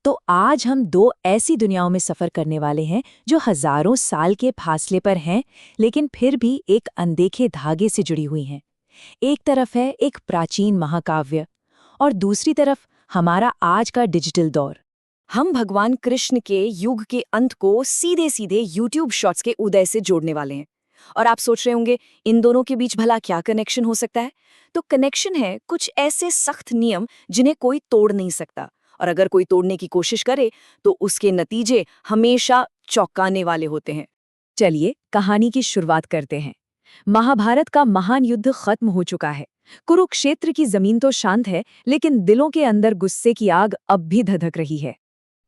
तो आज हम दो ऐसी दुनियाओं में सफ़र करने वाले हैं जो हजारों साल के फासले पर हैं, लेकिन फिर भी एक अनदेखे धागे से जुड़ी हुई हैं। एक तरफ है एक प्राचीन महाकाव्य और दूसरी तरफ हमारा आज का डिजिटल दौर। हम भगवान कृष्ण के युग के अंत को सीधे सीधे YouTube शॉर्ट्स के उदय से जोड़ने वाले हैं। और आप सोच रहे होंगे इन दोनों के बीच भला क्या कनेक्शन हो सकता है? तो कनेक्शन है कुछ ऐसे सख्त नियम जिन्हें कोई तोड़ नहीं सकता, और अगर कोई तोड़ने की कोशिश करे तो उसके नतीजे हमेशा चौंकाने वाले होते हैं। चलिए कहानी की शुरुआत करते हैं। महाभारत का महान युद्ध खत्म हो चुका है। कुरुक्षेत्र की जमीन तो शांत है, लेकिन दिलों के अंदर गुस्से की आग अब भी धधक रही है।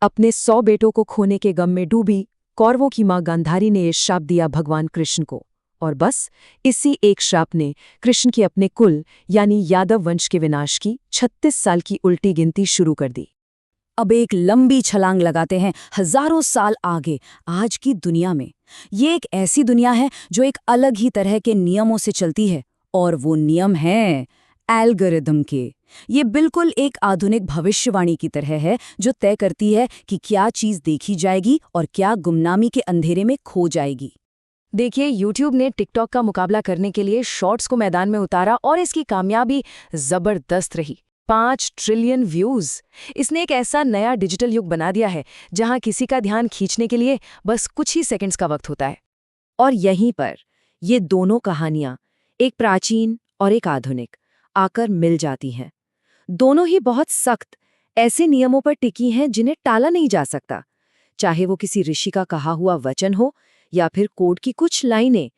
अपने 100 बेटों को खोने के गम में डूबी कौरवों की मां गांधारी ने ये श्राप दिया भगवान कृष्ण को, और बस इसी एक श्राप ने कृष्ण के अपने कुल यानी यादव वंश के विनाश की 36 साल की उल्टी गिनती शुरू कर दी। अब एक लंबी छलांग लगाते हैं हजारों साल आगे, आज की दुनिया में। ये एक ऐसी दुनिया है जो एक अलग ही तरह के नियमों से चलती है, और वो नियम हैं एल्गोरिदम के। ये बिल्कुल एक आधुनिक भविष्यवाणी की तरह है जो तय करती है कि क्या चीज़ देखी जाएगी और क्या गुमनामी के अंधेरे में खो जाएगी। देखिए, YouTube ने टिकटॉक का मुकाबला करने के लिए शॉर्ट्स को मैदान में उतारा और इसकी कामयाबी जबरदस्त रही। 5 ट्रिलियन व्यूज। इसने एक ऐसा नया डिजिटल युग बना दिया है जहां किसी का ध्यान खींचने के लिए बस कुछ ही सेकंड्स का वक्त होता है। और यहीं पर ये दोनों कहानियां, एक प्राचीन और एक आधुनिक, आकर मिल जाती हैं। दोनों ही बहुत सख्त ऐसे नियमों पर टिकी हैं जिन्हें टाला नहीं जा सकता, चाहे वो किसी ऋषि का कहा हुआ वचन हो या फिर कोड की कुछ लाइनें।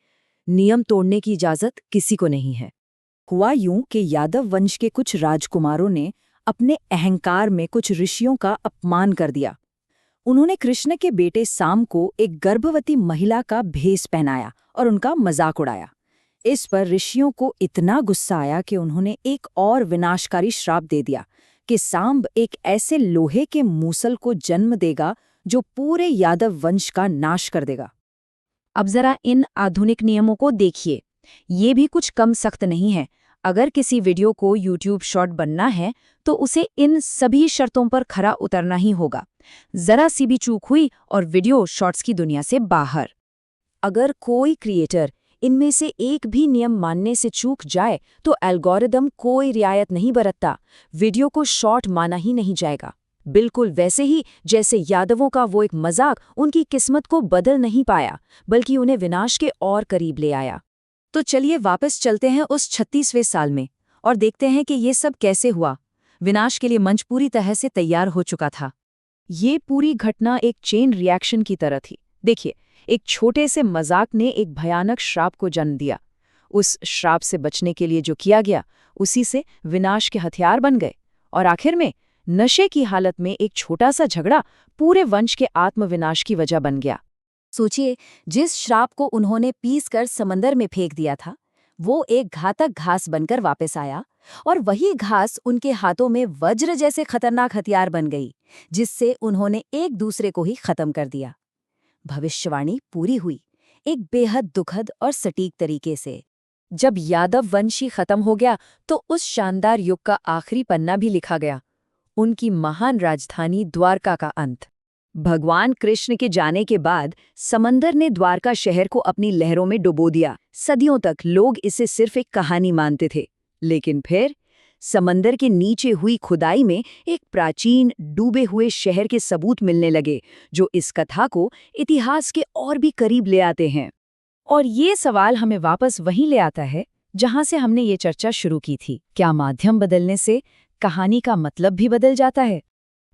नियम तोड़ने की इजाजत किसी को नहीं है। हुआ यूं कि यादव वंश के कुछ राजकुमारों ने अपने अहंकार में कुछ ऋषियों का अपमान कर दिया। उन्होंने कृष्ण के बेटे साम को एक गर्भवती महिला का भेष पहनाया और उनका मजाक उड़ाया। इस पर ऋषियों को इतना गुस्सा आया कि उन्होंने एक और विनाशकारी श्राप दे दिया कि सांब एक ऐसे लोहे के मूसल को जन्म देगा जो पूरे यादव वंश का नाश कर देगा। अब जरा इन आधुनिक नियमों को देखिए, ये भी कुछ कम सख्त नहीं है। अगर किसी वीडियो को YouTube शॉर्ट बनना है तो उसे इन सभी शर्तों पर खरा उतरना ही होगा। जरा सी भी चूक हुई और वीडियो शॉर्ट्स की दुनिया से बाहर। अगर कोई क्रिएटर इनमें से एक भी नियम मानने से चूक जाए तो एल्गोरिदम कोई रियायत नहीं बरतता, वीडियो को शॉर्ट माना ही नहीं जाएगा। बिल्कुल वैसे ही जैसे यादवों का वो एक मजाक उनकी किस्मत को बदल नहीं पाया, बल्कि उन्हें विनाश के और करीब ले आया। तो चलिए वापस चलते हैं उस 36वें साल में और देखते हैं कि ये सब कैसे हुआ। विनाश के लिए मंच पूरी तरह से तैयार हो चुका था। ये पूरी घटना एक चेन रिएक्शन की तरह थी। देखिए, एक छोटे से मजाक ने एक भयानक श्राप को जन्म दिया। उस श्राप से बचने के लिए जो किया गया, उसी से विनाश के हथियार बन गए। और आखिर में नशे की हालत में एक छोटा सा झगड़ा पूरे वंश के आत्मविनाश की वजह बन गया। सोचिए, जिस श्राप को उन्होंने पीस कर समंदर में फेंक दिया था, वो एक घातक घास बनकर वापस आया, और वही घास उनके हाथों में वज्र जैसे खतरनाक हथियार बन गई, जिससे उन्होंने एक दूसरे को ही खत्म कर दिया। भविष्यवाणी पूरी हुई, एक बेहद दुखद और सटीक तरीके से। जब यादव वंश ही खत्म हो गया तो उस शानदार युग का आखिरी पन्ना भी लिखा गया, उनकी महान राजधानी द्वारका का अंत। भगवान कृष्ण के जाने के बाद समंदर ने द्वारका शहर को अपनी लहरों में डुबो दिया। सदियों तक लोग इसे सिर्फ एक कहानी मानते थे, लेकिन फिर समंदर के नीचे हुई खुदाई में एक प्राचीन डूबे हुए शहर के सबूत मिलने लगे, जो इस कथा को इतिहास के और भी करीब ले आते हैं। और ये सवाल हमें वापस वहीं ले आता है जहां से हमने ये चर्चा शुरू की थी। क्या माध्यम बदलने से कहानी का मतलब भी बदल जाता है?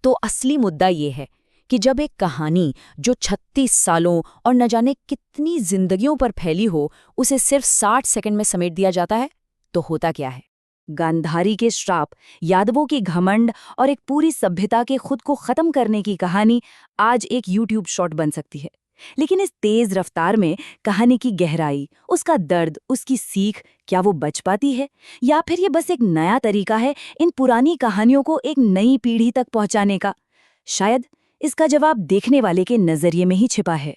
तो असली मुद्दा ये है कि जब एक कहानी जो 36 सालों और न जाने कितनी जिंदगियों पर फैली हो, उसे सिर्फ 60 सेकंड में समेट दिया जाता है, तो होता क्या है? गांधारी के श्राप, यादवों की घमंड और एक पूरी सभ्यता के खुद को खत्म करने की कहानी आज एक YouTube शॉर्ट बन सकती है। लेकिन इस तेज रफ्तार में कहानी की गहराई, उसका दर्द, उसकी सीख, क्या वो बच पाती है, या फिर ये बस एक नया तरीका है इन पुरानी कहानियों को एक नई पीढ़ी तक पहुंचाने का? शायद इसका जवाब देखने वाले के नजरिए में ही छिपा है।